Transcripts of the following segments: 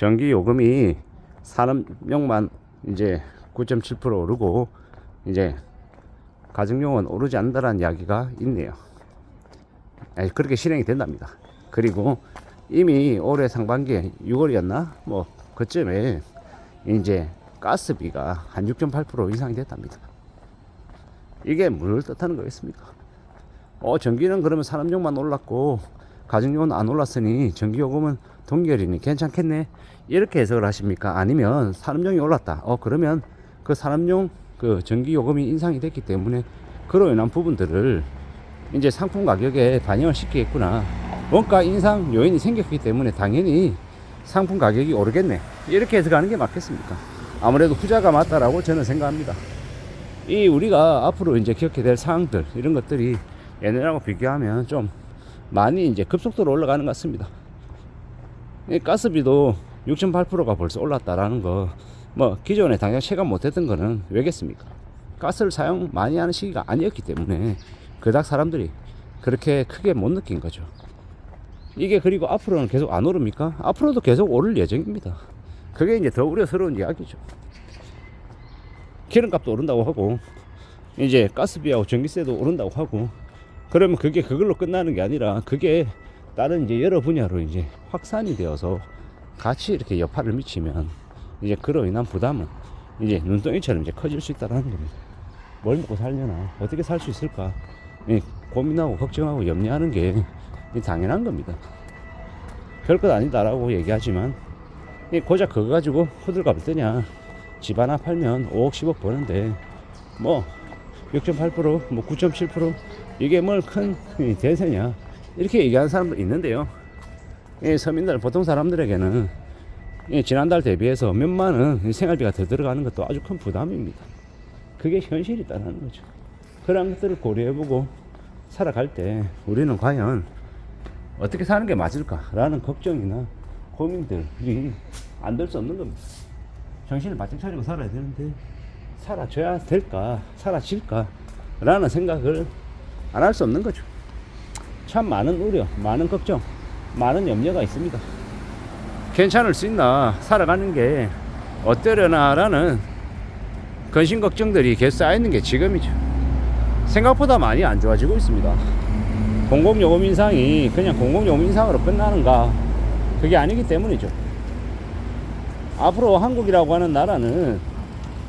전기 요금이 산업용만 이제 9.7% 오르고 이제 가정용은 오르지 않는다는 이야기가 있네요. 그렇게 실행이 된답니다. 그리고 이미 올해 상반기에 6월이었나 뭐 그쯤에 이제 가스비가 한 6.8% 이상이 됐답니다. 이게 뭘 뜻하는 거겠습니까? 전기는 그러면 산업용만 올랐고 가정용은 안 올랐으니 전기요금은 동결이니 괜찮겠네, 이렇게 해석을 하십니까? 아니면 산업용이 올랐다, 그러면 그 산업용 그 전기요금이 인상이 됐기 때문에 그로 인한 부분들을 이제 상품 가격에 반영을 시키겠구나, 원가 인상 요인이 생겼기 때문에 당연히 상품 가격이 오르겠네, 이렇게 해석하는 게 맞겠습니까? 아무래도 후자가 맞다라고 저는 생각합니다. 이 우리가 앞으로 이제 겪게 될 사항들, 이런 것들이 예년하고 비교하면 좀 많이 이제 급속도로 올라가는 것 같습니다. 이 가스비도 6.8%가 벌써 올랐다라는 거, 뭐 기존에 당장 체감 못했던 거는 왜겠습니까? 가스를 사용 많이 하는 시기가 아니었기 때문에 그닥 사람들이 그렇게 크게 못 느낀 거죠. 이게 그리고 앞으로는 계속 안 오릅니까? 앞으로도 계속 오를 예정입니다. 그게 이제 더 우려스러운 이야기죠. 기름값도 오른다고 하고 이제 가스비하고 전기세도 오른다고 하고, 그러면 그게 그걸로 끝나는 게 아니라 그게 다른 이제 여러 분야로 이제 확산이 되어서 같이 이렇게 여파를 미치면 이제 그로 인한 부담은 이제 눈덩이처럼 이제 커질 수 있다는 겁니다. 뭘 먹고 살려나, 어떻게 살 수 있을까, 고민하고 걱정하고 염려하는 게 당연한 겁니다. 별것 아니다라고 얘기하지만 고작 그거 가지고 호들갑을 뜨냐, 집 하나 팔면 5억 10억 버는데 뭐 6.8% 뭐 9.7% 이게 뭘 큰 대세냐, 이렇게 얘기하는 사람도 있는데요. 서민들 보통 사람들에게는 지난달 대비해서 몇만 원 생활비가 더 들어가는 것도 아주 큰 부담입니다. 그게 현실이다라는 거죠. 그런 것들을 고려해보고 살아갈 때 우리는 과연 어떻게 사는 게 맞을까라는 걱정이나 고민들이 안 될 수 없는 겁니다. 정신을 바짝 차리고 살아야 되는데 살아줘야 될까, 살아질까 라는 생각을 안 할 수 없는 거죠. 참 많은 우려, 많은 걱정, 많은 염려가 있습니다. 괜찮을 수 있나, 살아가는 게 어떠려나 라는 근심 걱정들이 계속 쌓이는 게 지금이죠. 생각보다 많이 안 좋아지고 있습니다. 공공요금 인상이 그냥 공공요금 인상으로 끝나는가, 그게 아니기 때문이죠. 앞으로 한국이라고 하는 나라는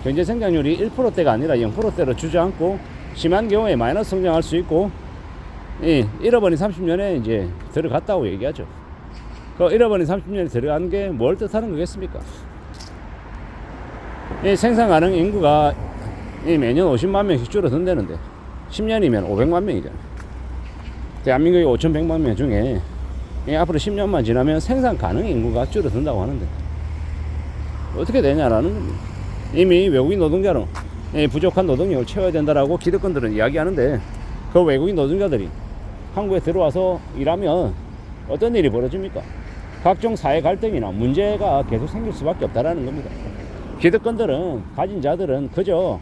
경제 성장률이 1%대가 아니라 0%대로 주저앉고 심한 경우에 마이너스 성장할 수 있고, 잃어버린 30년에 이제 들어갔다고 얘기하죠. 그 잃어버린 30년에 들어간 게 뭘 뜻하는 거겠습니까? 생산 가능 인구가 매년 50만 명씩 줄어든다는데 10년이면 500만 명이잖아요. 대한민국이 5,100만 명 중에 앞으로 10년만 지나면 생산 가능 인구가 줄어든다고 하는데 어떻게 되냐라는 겁니다. 이미 외국인 노동자로 부족한 노동력을 채워야 된다라고 기득권들은 이야기하는데, 그 외국인 노동자들이 한국에 들어와서 일하면 어떤 일이 벌어집니까? 각종 사회 갈등이나 문제가 계속 생길 수밖에 없다라는 겁니다. 기득권들은, 가진 자들은 그저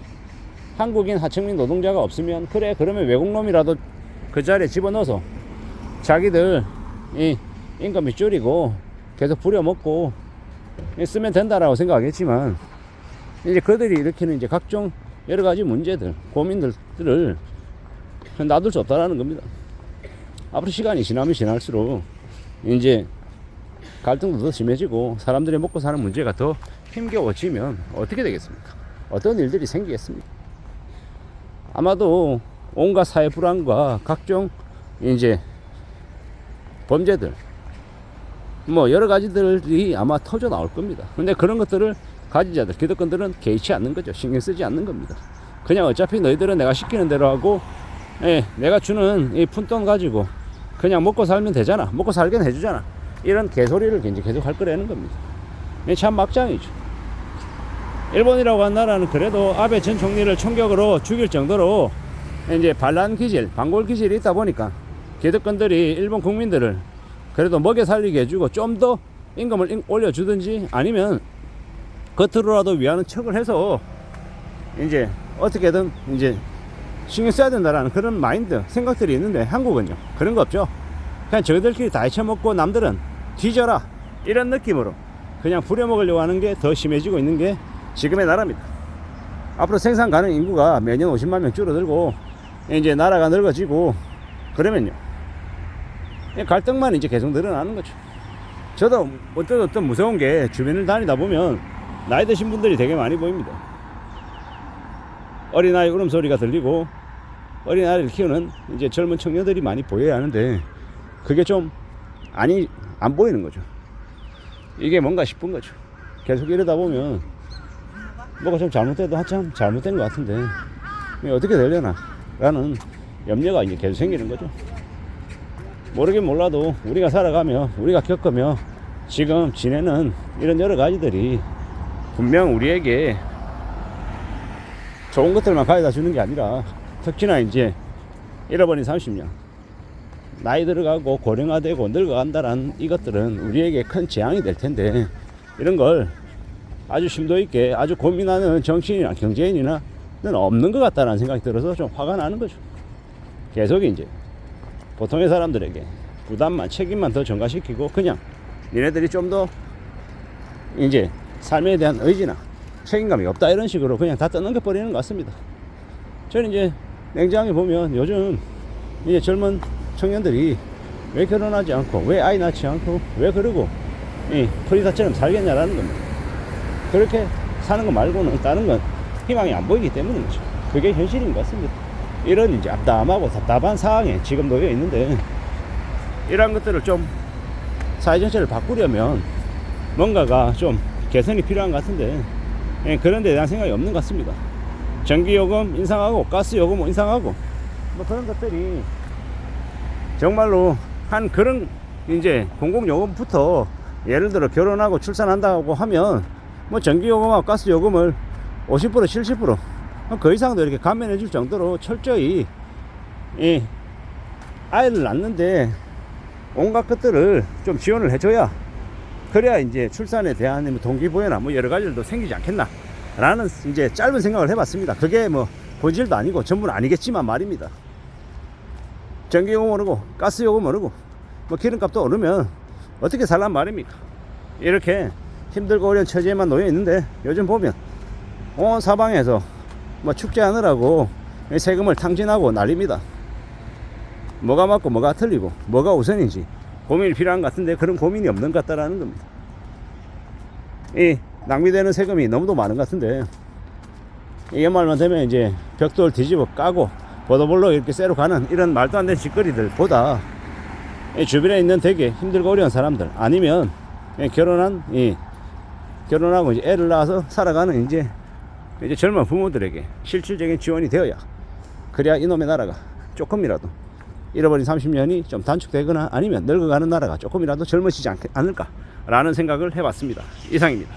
한국인 하층민 노동자가 없으면 그래, 그러면 외국놈이라도 그 자리에 집어넣어서 자기들 임금이 줄이고 계속 부려먹고 쓰면 된다라고 생각하겠지만, 이제 그들이 일으키는 이제 각종 여러 가지 문제들, 고민들을 놔둘 수 없다라는 겁니다. 앞으로 시간이 지나면 지날수록 이제 갈등도 더 심해지고 사람들이 먹고 사는 문제가 더 힘겨워지면 어떻게 되겠습니까? 어떤 일들이 생기겠습니까? 아마도 온갖 사회 불안과 각종 이제 범죄들, 뭐 여러 가지들이 아마 터져 나올 겁니다. 근데 그런 것들을 가진 자들, 기득권들은 개의치 않는 거죠. 신경 쓰지 않는 겁니다. 그냥 어차피 너희들은 내가 시키는 대로 하고, 내가 주는 이 푼돈 가지고 그냥 먹고 살면 되잖아, 먹고 살긴 해주잖아, 이런 개소리를 이제 계속 할 거라는 겁니다. 참 막장이죠. 일본이라고 한 나라는 그래도 아베 전 총리를 총격으로 죽일 정도로 이제 반란 기질, 반골 기질이 있다 보니까 기득권들이 일본 국민들을 그래도 먹여 살리게 해주고 좀 더 임금을 올려주든지 아니면 겉으로라도 위하는 척을 해서 이제 어떻게든 이제 신경 써야 된다라는 그런 마인드, 생각들이 있는데 한국은요, 그런 거 없죠. 그냥 저희들끼리 다 헤쳐먹고 남들은 뒤져라, 이런 느낌으로 그냥 부려먹으려고 하는 게 더 심해지고 있는 게 지금의 나라입니다. 앞으로 생산 가능 인구가 매년 50만 명 줄어들고 이제 나라가 늙어지고 그러면요, 갈등만 이제 계속 늘어나는 거죠. 저도 어떤 무서운 게 주변을 다니다 보면 나이 드신 분들이 되게 많이 보입니다. 어린아이 울음소리가 들리고 어린아이를 키우는 이제 젊은 청년들이 많이 보여야 하는데 그게 좀 안 보이는 거죠. 이게 뭔가 싶은 거죠. 계속 이러다 보면 뭐가 좀 잘못돼도 한참 잘못된 것 같은데 어떻게 되려나 라는 염려가 이제 계속 생기는 거죠. 모르긴 몰라도 우리가 살아가며 우리가 겪으며 지금 지내는 이런 여러 가지들이 분명 우리에게 좋은 것들만 가져다 주는 게 아니라 특히나 이제 잃어버린 30년 나이 들어가고 고령화되고 늙어간다라는 이것들은 우리에게 큰 재앙이 될 텐데 이런 걸 아주 심도 있게 아주 고민하는 정치인이나 경제인이나 는 없는 것 같다는 생각이 들어서 좀 화가 나는 거죠. 계속 이제 보통의 사람들에게 부담만 책임만 더 전가시키고 그냥 니네들이 좀 더 이제 삶에 대한 의지나 책임감이 없다 이런 식으로 그냥 다 떠넘겨버리는 것 같습니다. 저는 이제 냉정하게 보면 요즘 이제 젊은 청년들이 왜 결혼하지 않고 왜 아이 낳지 않고 왜 그러고 이 프리다처럼 살겠냐라는 겁니다. 그렇게 사는 거 말고는 다른 건 희망이 안 보이기 때문인 거죠. 그게 현실인 것 같습니다. 이런 이제 암담하고 답답한 상황에 지금 놓여 있는데 이러한 것들을 좀 사회 전체를 바꾸려면 뭔가가 좀 개선이 필요한 것 같은데 그런 데 대한 생각이 없는 것 같습니다. 전기요금 인상하고 가스요금 인상하고 뭐 그런 것들이 정말로 한 그런 이제 공공요금부터 예를 들어 결혼하고 출산한다고 하면 뭐 전기요금하고 가스요금을 50% 70%그 이상도 이렇게 감면해 줄 정도로 철저히 이 아이를 낳는데 온갖 것들을 좀 지원을 해줘야 그래야 이제 출산에 대한 동기부여나 뭐 여러 가지들도 생기지 않겠나 라는 이제 짧은 생각을 해봤습니다. 그게 뭐 본질도 아니고 전부는 아니겠지만 말입니다. 전기요금 오르고 가스요금 오르고 뭐 기름값도 오르면 어떻게 살란 말입니까? 이렇게 힘들고 어려운 처지에만 놓여 있는데 요즘 보면 온 사방에서 뭐 축제하느라고 세금을 탕진하고 난립니다. 뭐가 맞고 뭐가 틀리고 뭐가 우선인지 고민이 필요한 것 같은데 그런 고민이 없는 것 같다라는 겁니다. 이 낭비되는 세금이 너무도 많은 것 같은데 이 연말만 되면 이제 벽돌 뒤집어 까고 보도블록 이렇게 쎄로 가는 이런 말도 안 되는 짓거리들보다 이 주변에 있는 되게 힘들고 어려운 사람들 아니면 결혼하고 이제 애를 낳아서 살아가는 이제 젊은 부모들에게 실질적인 지원이 되어야 그래야 이놈의 나라가 조금이라도 잃어버린 30년이 좀 단축되거나 아니면 늙어가는 나라가 조금이라도 젊어지지 않을까라는 생각을 해봤습니다. 이상입니다.